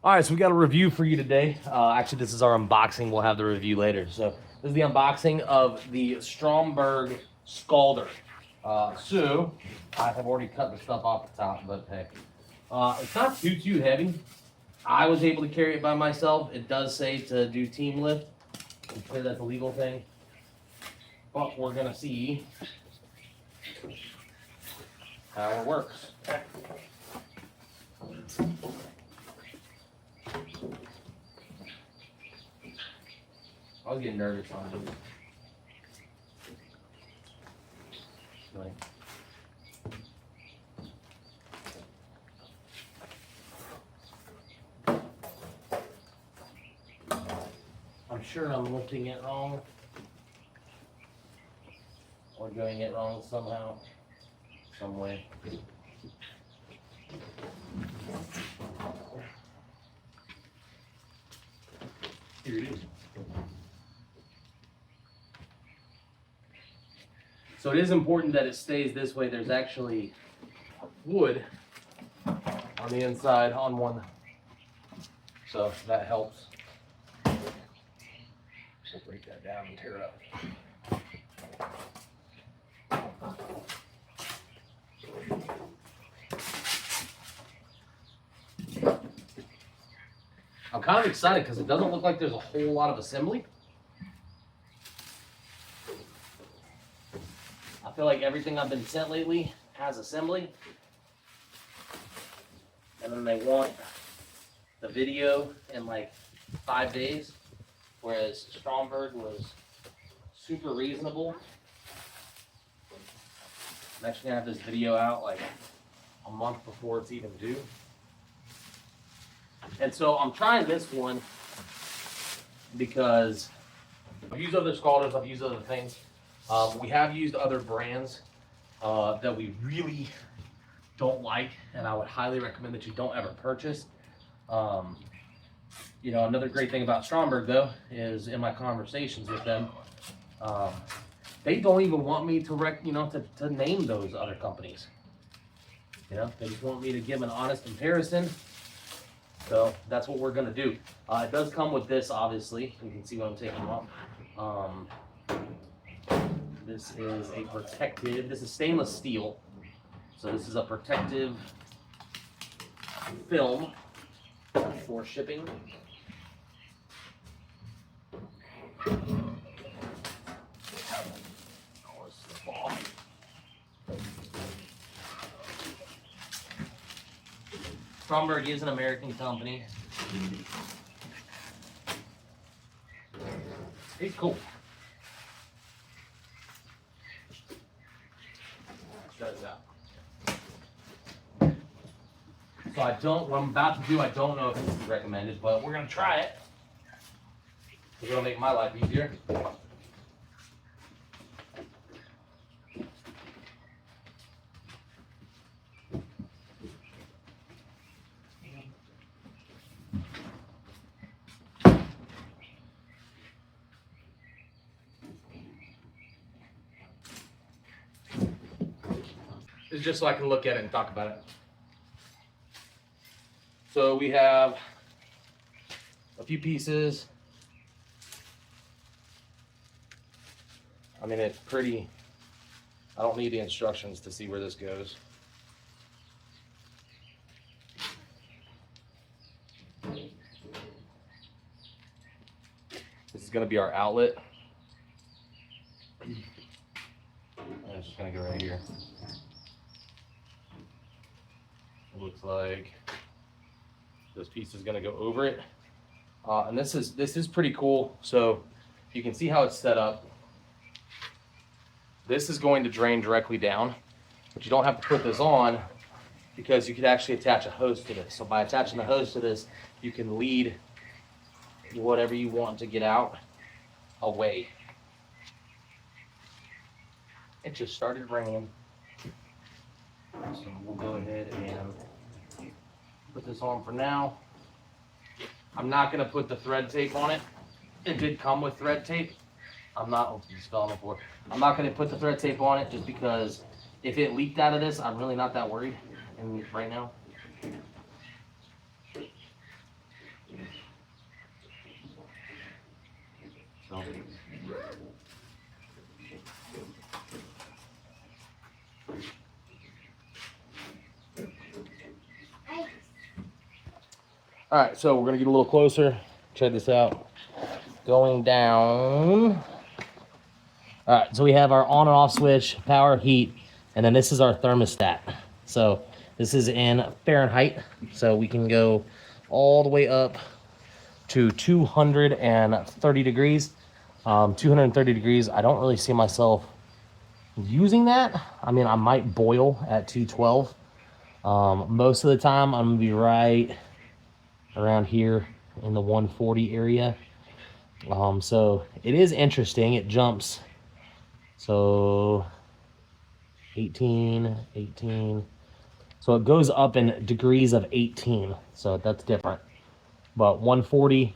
All right, so we got a review for you today. Actually, this is our unboxing. We'll have the review later. So this is the unboxing of the Stromberg Scalder. So I have already cut the stuff off the top, but hey, it's not too heavy. I was able to carry it by myself. It does say to do team lift. I'm sure that's a legal thing, but we're gonna see how it works. I was getting nervous on it. I'm sure I'm lifting it wrong or doing it wrong somehow, some way. Here it is. So it is important that it stays this way. There's actually wood on the inside on one, so that helps. So break that down and tear it up. I'm kind of excited because it doesn't look like there's a whole lot of assembly. I feel like everything I've been sent lately has assembly. And then they want the video in like 5 days, whereas Stromberg was super reasonable. I'm actually gonna have this video out like a month before it's even due. And so I'm trying this one because I've used other Scalders, I've used other things. We have used other brands that we really don't like, and I would highly recommend that you don't ever purchase. You know, another great thing about Stromberg though is in my conversations with them, they don't even want me to to name those other companies. You know, they just want me to give an honest comparison. So that's what we're gonna do. It does come with this, obviously. You can see what I'm taking off. This is a protective, this is stainless steel. So this is a protective film for shipping. Stromberg is an American company. It's cool. Let's try this out. So what I'm about to do, I don't know if this is recommended, but we're gonna try it. It's gonna make my life easier. It's just so I can look at it and talk about it. So we have a few pieces. I mean, it's pretty, I don't need the instructions to see where this goes. This is gonna be our outlet. And it's just gonna go right here. It looks like this piece is gonna go over it. And this is pretty cool. So you can see how it's set up. This is going to drain directly down, but you don't have to put this on because you could actually attach a hose to this. So by attaching the hose to this, you can lead whatever you want to get out away. It just started raining. So we'll go ahead and put this on for now. I'm not gonna put the thread tape on it. It did come with thread tape. I'm not gonna put the thread tape on it just because if it leaked out of this, I'm really not that worried right now. All right, so we're gonna get a little closer. Check this out. Going down. All right, so we have our on and off switch, power, heat, and then this is our thermostat. So this is in Fahrenheit, so we can go all the way up to 230 degrees. 230 degrees, I don't really see myself using that. I mean, I might boil at 212. Most of the time, I'm gonna be right around here in the 140 area. So it is interesting. It jumps. So 18. So it goes up in degrees of 18. So that's different. But 140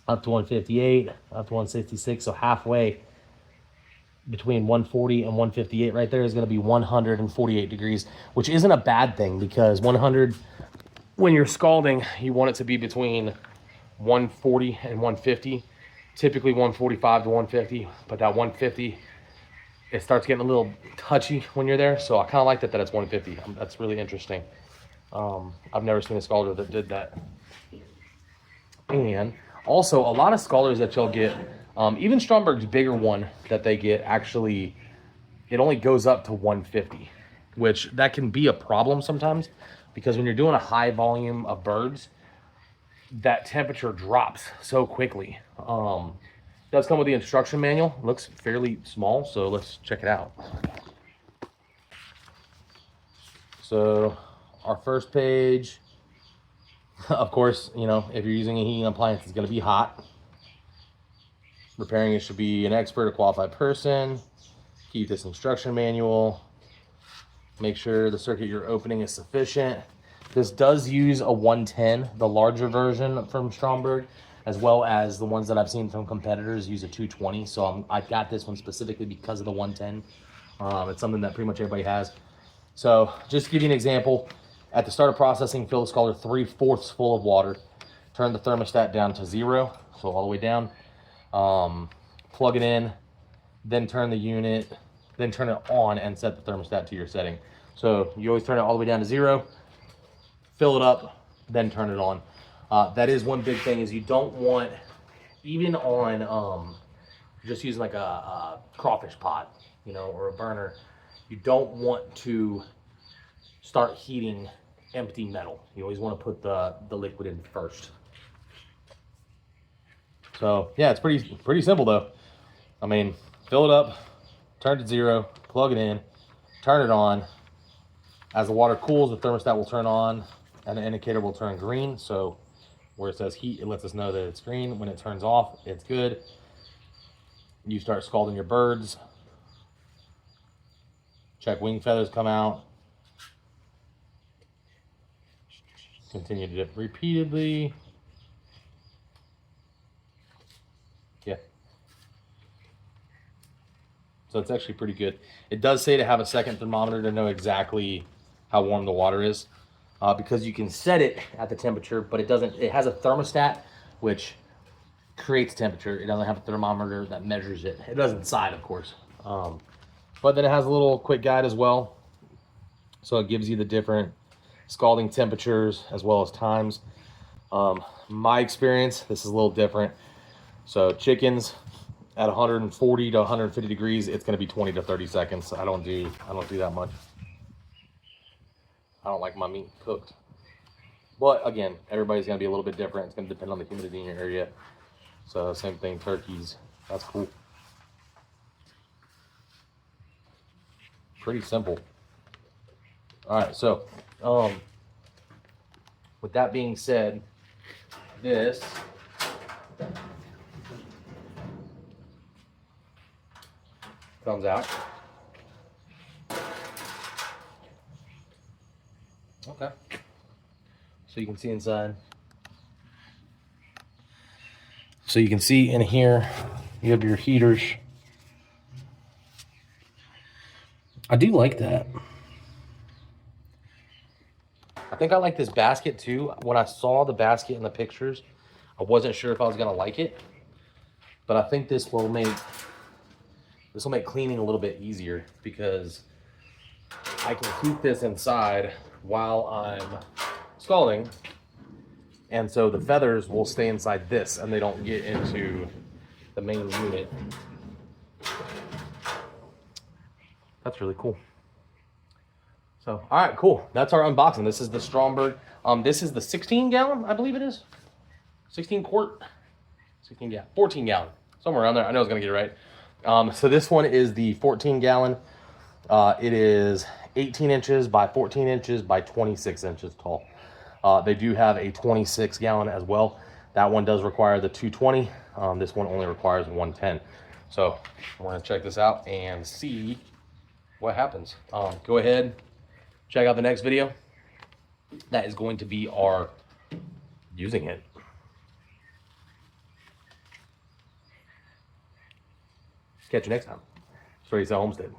up to 158, up to 166. So halfway between 140 and 158 right there is going to be 148 degrees, which isn't a bad thing, because 100, when you're scalding, you want it to be between 140 and 150, typically 145 to 150, but that 150, it starts getting a little touchy when you're there. So I kind of like that it's 150. That's really interesting. I've never seen a scalder that did that. And also, a lot of scalders that you'll get, even Stromberg's bigger one that they get, actually, it only goes up to 150, which that can be a problem sometimes, because when you're doing a high volume of birds, that temperature drops so quickly. It does come with the instruction manual. It looks fairly small, so let's check it out. So our first page, of course, you know, if you're using a heating appliance, it's going to be hot. Repairing it should be an expert, a qualified person. Keep this instruction manual. Make sure the circuit you're opening is sufficient. This does use a 110, the larger version from Stromberg, as well as the ones that I've seen from competitors use a 220. So I got this one specifically because of the 110. It's something that pretty much everybody has. So just to give you an example, at the start of processing, fill the scalder 3/4 full of water. Turn the thermostat down to 0, so all the way down. Plug it in, then turn the unit, then turn it on and set the thermostat to your setting. So you always turn it all the way down to 0, fill it up, then turn it on. That is one big thing, is you don't want, even on just using like a crawfish pot, you know, or a burner, you don't want to start heating empty metal. You always want to put the liquid in first. So yeah, it's pretty simple though. I mean, fill it up, turn it to 0, plug it in, turn it on. As the water cools, the thermostat will turn on and the indicator will turn green. So where it says heat, it lets us know that it's green. When it turns off, it's good. You start scalding your birds. Check wing feathers come out. Continue to dip repeatedly. Yeah. So it's actually pretty good. It does say to have a second thermometer to know exactly how warm the water is, because you can set it at the temperature, but it doesn't. It has a thermostat which creates temperature. It doesn't have a thermometer that measures it. It does inside, of course. But then it has a little quick guide as well. So it gives you the different scalding temperatures as well as times. My experience, this is a little different. So chickens at 140 to 150 degrees, it's going to be 20 to 30 seconds. I don't do that much. I don't like my meat cooked. But again, everybody's going to be a little bit different. It's going to depend on the humidity in your area. So same thing, turkeys. That's cool. Pretty simple. All right, so with that being said, this comes out. Okay. So you can see inside. So you can see in here, you have your heaters. I do like that. I think I like this basket too. When I saw the basket in the pictures, I wasn't sure if I was gonna like it. but I think this will make cleaning a little bit easier because I can keep this inside while I'm scalding, and so the feathers will stay inside this and they don't get into the main unit. That's really cool. So, all right, cool. That's our unboxing. This is the Stromberg. This is the 16 gallon, I believe it is. 16 quart, 16 gallon, 14 gallon, somewhere around there. I know I was gonna get it right. So this one is the 14 gallon. It is 18 inches by 14 inches by 26 inches tall. They do have a 26 gallon as well. That one does require the 220. This one only requires 110. So we're gonna check this out and see what happens. Go ahead, check out the next video. That is going to be our using it. Catch you next time. Straight Homestead.